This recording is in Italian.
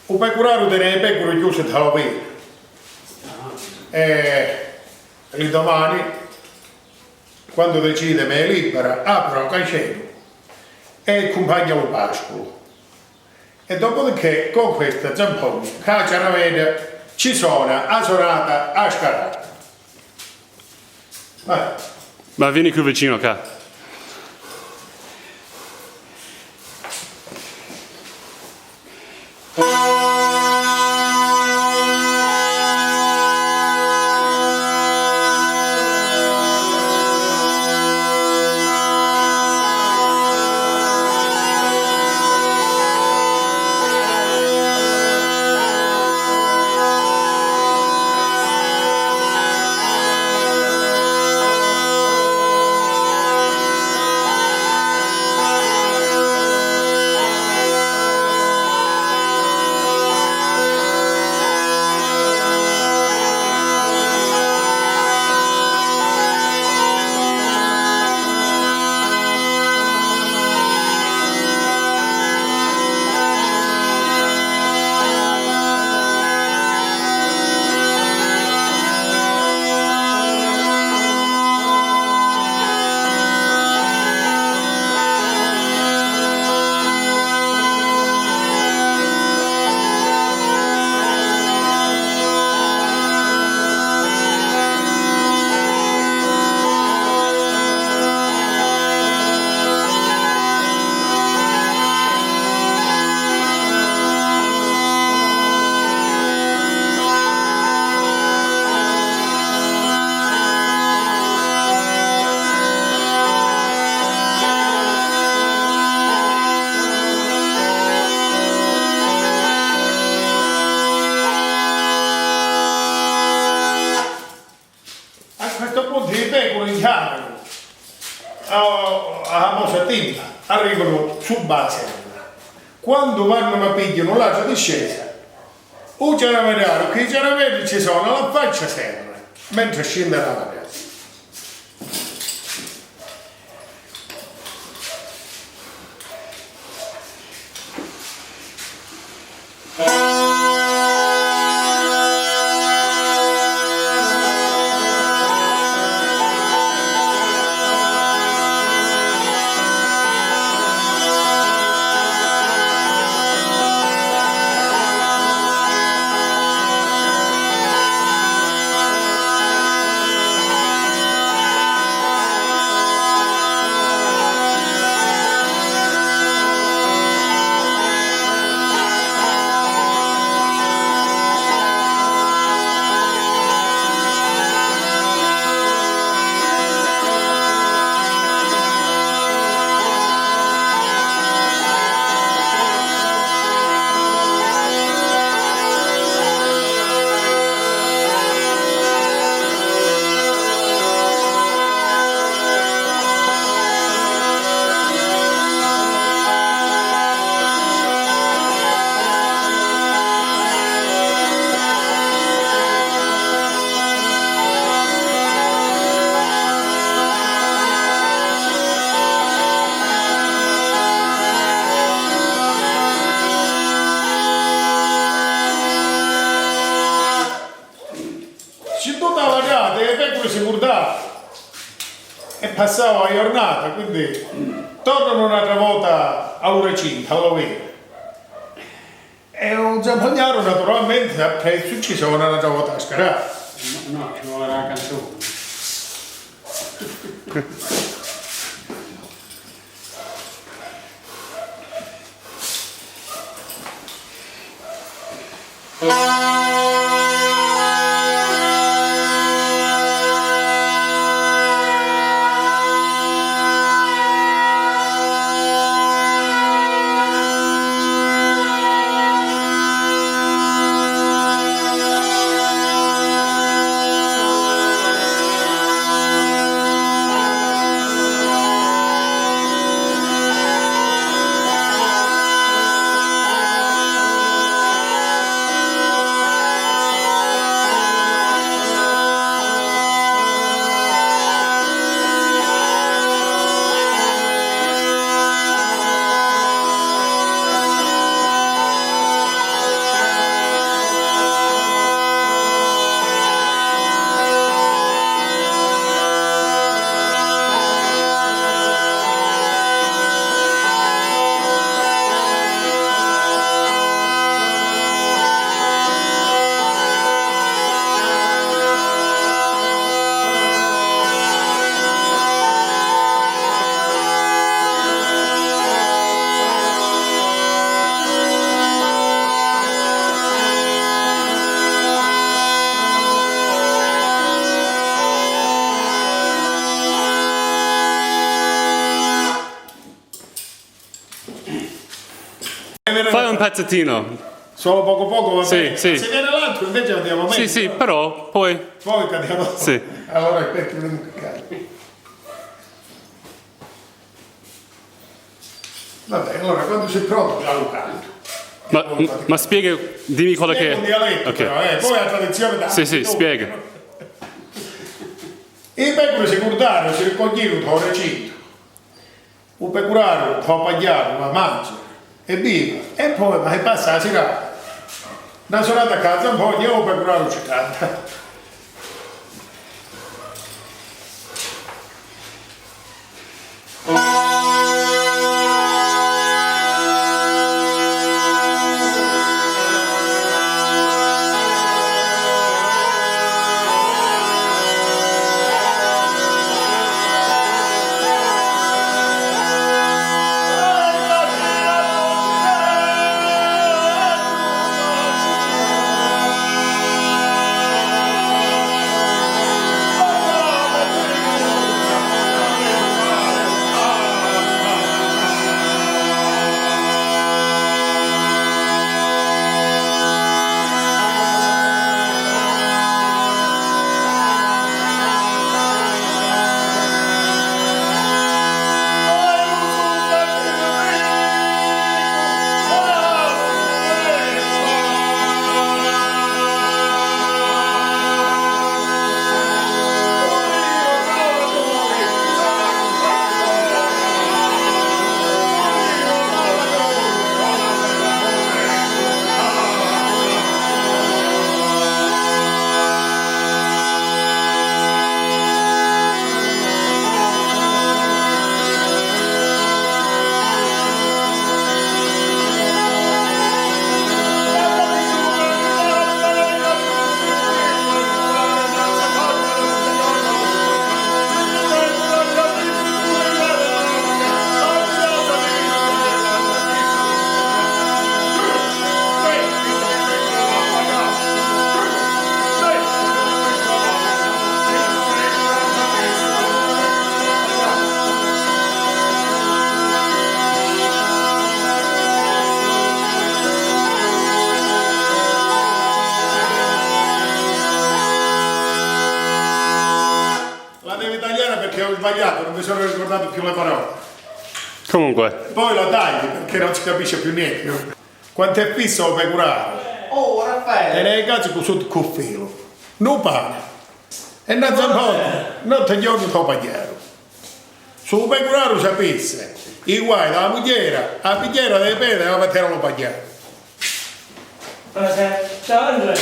un pecoraro tiene le pecore chiuse dalla pena. E domani, quando decide me è libera, apre il cancello e accompagna il pascolo. E dopodiché con questa zampone, che la vede, ci suona a sonata a scalata. Vai. Ma vieni qui vicino, qua. A Mosatina arrivano su Bazzella. Quando vanno a pigliare l'altra discesa, o c'è la vedere che c'è la vede ci sono la faccia sempre, mentre scende la ragazza. Si guardava e passava la giornata, quindi tornano un'altra volta all'ora 5, alla vera. E un zampagnaro naturalmente a prezzo ci sono un'altra volta a scarare. No, ci vuole la canzone. pezzettino. Solo poco poco va Sì, bene. sì. Se viene l'altro invece andiamo meglio. Sì, sì, però poi... Poi cadiamo. Sì. Allora aspetta un carico. Vabbè, allora quando sei pronto già lo canto. Ma spiega, dimmi quello Spiega che... un dialetto Ok. però, poi la tradizione da Sì, sì, spiega. I pecore si curdarono, si raccoglirono il recinto. Un pecoraro fa pagliare, ma mangia e viva. E poi ma passa la serata. Una serata a casa un po' io un pecoraro ci canta. Perché ho sbagliato, non mi sono ricordato più le parole. Comunque, Poi la tagli perché non si capisce più niente. Quanto è fisso per curare? Oh, E Raffaele! nei casi con sotto col filo. Non pane. E non non ti giorni fa pagliare. Sul pecoraro sapesse, i guai dalla mogliera, la pigliera delle pere la metterono pagliare. Ciao Andrea!